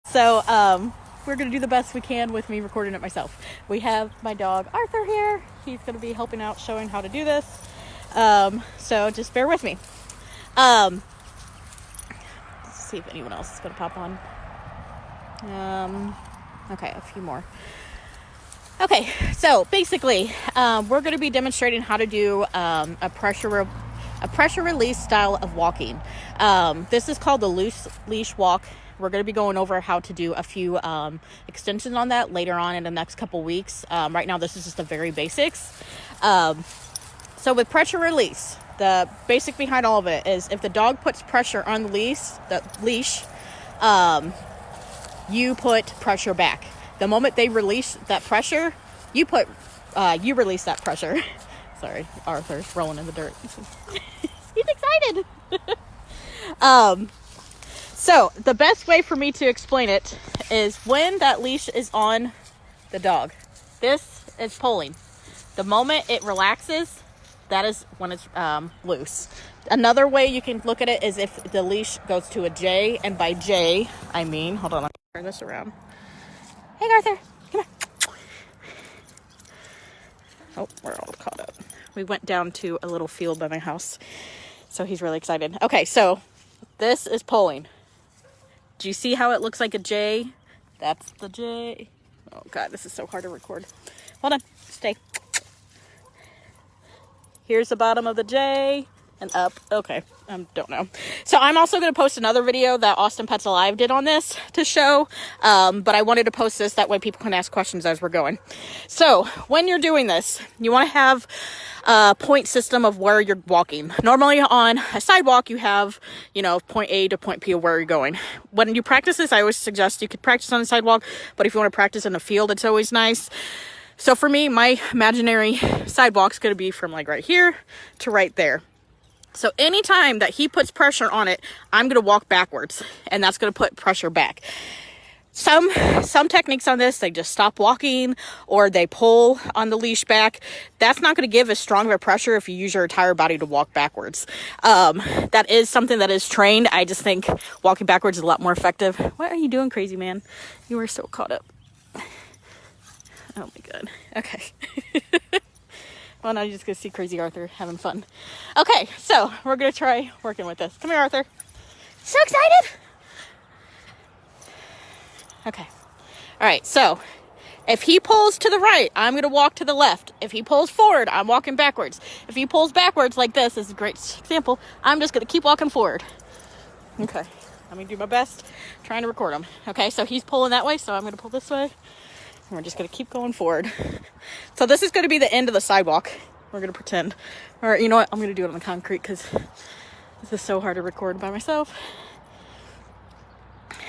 So we're going to do the best we can with me recording it myself. We have my dog Arthur here. He's going to be helping out, showing how to do this. So just bear with me. Let's see if anyone else is going to pop on. Okay, a few more. Okay, so basically, we're going to be demonstrating how to do a pressure release style of walking. This is called the loose leash walk. We're going to be going over how to do a few extensions on that later on in the next couple weeks. Right now, this is just the very basics. So with pressure release, the basic behind all of it is if the dog puts pressure on the leash, you put pressure back. The moment they release that pressure, you release that pressure. Sorry, Arthur's rolling in the dirt. He's excited. So the best way for me to explain it is when that leash is on the dog. This is pulling. The moment it relaxes, that is when it's loose. Another way you can look at it is if the leash goes to a J, and by J, I mean, hold on, let me turn this around. Hey, Arthur, come here. Oh, we're all caught up. We went down to a little field by my house, so he's really excited. Okay, so this is pulling. Do you see how it looks like a J? That's the J. Oh, God, this is so hard to record. Hold on, stay. Here's the bottom of the J and up. Okay, don't know. So I'm also going to post another video that Austin Pets Alive did on this to show, but I wanted to post this that way people can ask questions as we're going. So when you're doing this, you want to have a point system of where you're walking. Normally on a sidewalk, you have, point A to point P of where you're going. When you practice this, I always suggest you could practice on the sidewalk, but if you want to practice in the field, it's always nice. So for me, my imaginary sidewalk's going to be from like right here to right there. So anytime that he puts pressure on it, I'm going to walk backwards, and that's going to put pressure back. Some techniques on this, they just stop walking or they pull on the leash back. That's not going to give as strong of a pressure if you use your entire body to walk backwards. That is something that is trained. I just think walking backwards is a lot more effective. What are you doing, crazy man? You are so caught up. Oh my God. Okay. Well, now you're just going to see crazy Arthur having fun. Okay, so we're going to try working with this. Come here, Arthur. So excited. Okay. All right, so if he pulls to the right, I'm going to walk to the left. If he pulls forward, I'm walking backwards. If he pulls backwards like this is a great example, I'm just going to keep walking forward. Okay. Let me do my best trying to record him. Okay, so he's pulling that way, so I'm going to pull this way. And we're just going to keep going forward. So this is going to be the end of the sidewalk. We're going to pretend. Or you know what? I'm going to do it on the concrete because this is so hard to record by myself.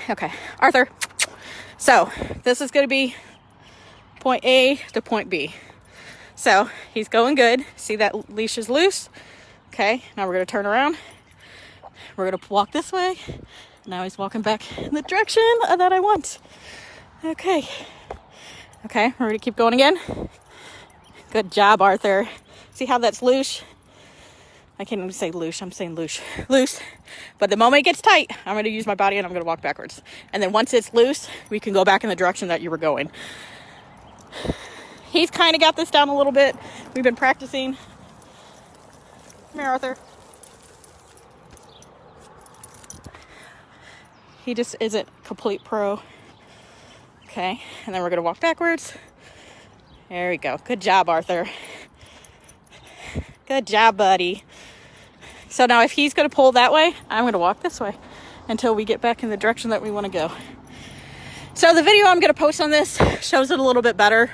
Okay, Arthur. So this is going to be point A to point B. So he's going good. See that leash is loose? Okay, now we're going to turn around. We're going to walk this way. Now he's walking back in the direction that I want. Okay. Okay, we're going to keep going again. Good job, Arthur. See how that's loose? I can't even say loose. I'm saying loose. Loose. But the moment it gets tight, I'm going to use my body and I'm going to walk backwards. And then once it's loose, we can go back in the direction that you were going. He's kind of got this down a little bit. We've been practicing. Come here, Arthur. He just isn't complete pro. Okay, and then we're going to walk backwards. There we go. Good job, Arthur. Good job, buddy. So now if he's going to pull that way, I'm going to walk this way until we get back in the direction that we want to go. So the video I'm going to post on this shows it a little bit better.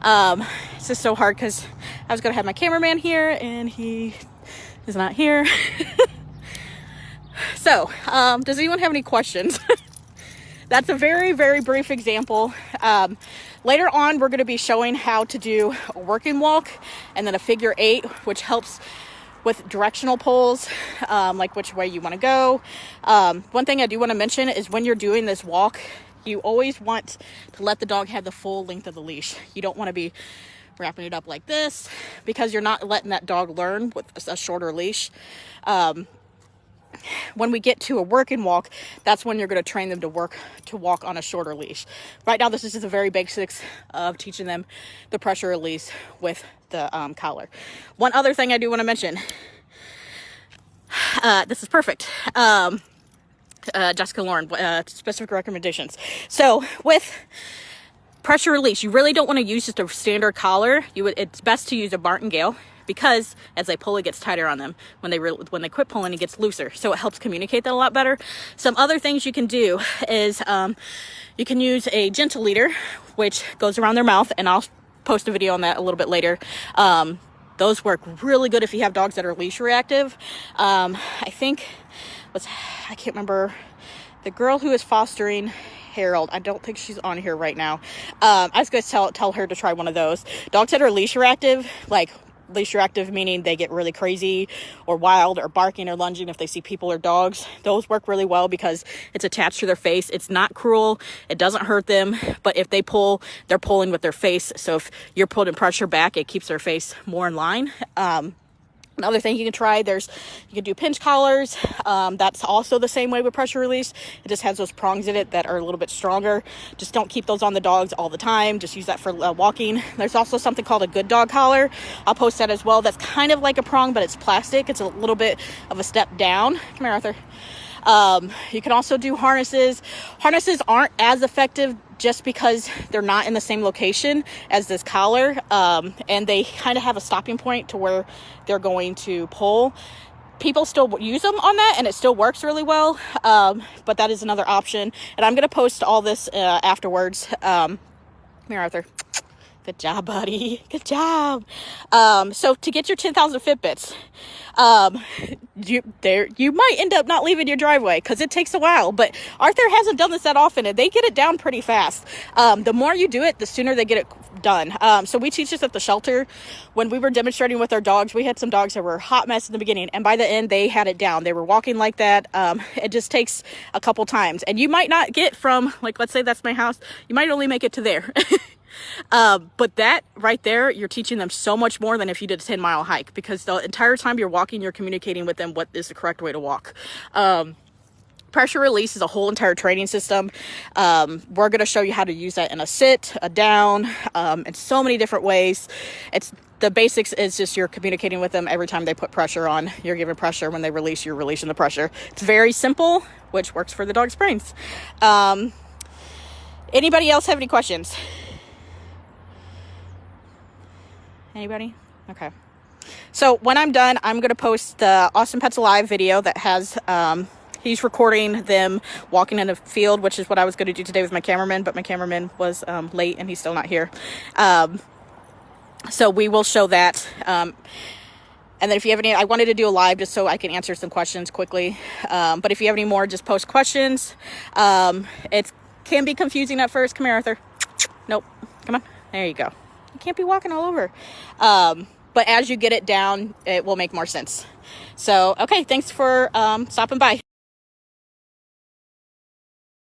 It's just so hard because I was going to have my cameraman here and he is not here. So, does anyone have any questions? That's a very, very brief example. Later on, we're going to be showing how to do a working walk and then a figure 8, which helps with directional pulls, like which way you want to go. One thing I do want to mention is when you're doing this walk, you always want to let the dog have the full length of the leash. You don't want to be wrapping it up like this because you're not letting that dog learn with a shorter leash. when we get to a working walk, that's when you're going to train them to walk on a shorter leash. Right now, this is just the very basics of teaching them the pressure release with the collar. One other thing I do want to mention, this is perfect. Jessica Lauren, specific recommendations. So with pressure release, you really don't want to use just a standard collar. It's best to use a martingale, because as they pull, it gets tighter on them. When they quit pulling, it gets looser. So it helps communicate that a lot better. Some other things you can do is you can use a gentle leader, which goes around their mouth, and I'll post a video on that a little bit later. Those work really good if you have dogs that are leash reactive. I can't remember the girl who is fostering Harold. I don't think she's on here right now. I was going to tell her to try one of those. Dogs that are leash reactive, like leash reactive meaning they get really crazy or wild or barking or lunging if they see people or dogs, those work really well because it's attached to their face. It's not cruel. It doesn't hurt them. But if they pull, they're pulling with their face. So if you're putting pressure back, it keeps their face more in line. Another thing you can try, you can do pinch collars. That's also the same way with pressure release. It just has those prongs in it that are a little bit stronger. Just don't keep those on the dogs all the time. Just use that for walking. There's also something called a good dog collar. I'll post that as well. That's kind of like a prong, but it's plastic. It's a little bit of a step down. Come here, Arthur. You can also do harnesses. Harnesses aren't as effective just because they're not in the same location as this collar, and they kind of have a stopping point to where they're going to pull. People still use them on that, and it still works really well, but that is another option. And I'm going to post all this afterwards. Come here, Arthur. Good job, buddy. Good job. So to get your 10,000 Fitbits, you might end up not leaving your driveway because it takes a while, but Arthur hasn't done this that often, and they get it down pretty fast. The more you do it, the sooner they get it done. So we teach this at the shelter. When we were demonstrating with our dogs, we had some dogs that were a hot mess in the beginning, and by the end they had it down. They were walking like that. It just takes a couple times, and you might not get from, like, let's say that's my house, you might only make it to there. But that right there, you're teaching them so much more than if you did a 10-mile hike, because the entire time you're walking, you're communicating with them what is the correct way to walk. Pressure release is a whole entire training system. We're going to show you how to use that in a sit, a down, in so many different ways. The basics is just you're communicating with them every time they put pressure on. You're giving pressure. When they release, you're releasing the pressure. It's very simple, which works for the dog's brains. Anybody else have any questions? Anybody? Okay. So when I'm done, I'm going to post the Austin Pets Alive video that has, he's recording them walking in a field, which is what I was going to do today with my cameraman, but my cameraman was late and he's still not here. So we will show that. And then if you have any, I wanted to do a live just so I can answer some questions quickly. But if you have any more, just post questions. It can be confusing at first. Come here, Arthur. Nope. Come on. There you go. You can't be walking all over. But as you get it down, it will make more sense. So, okay, thanks for stopping by.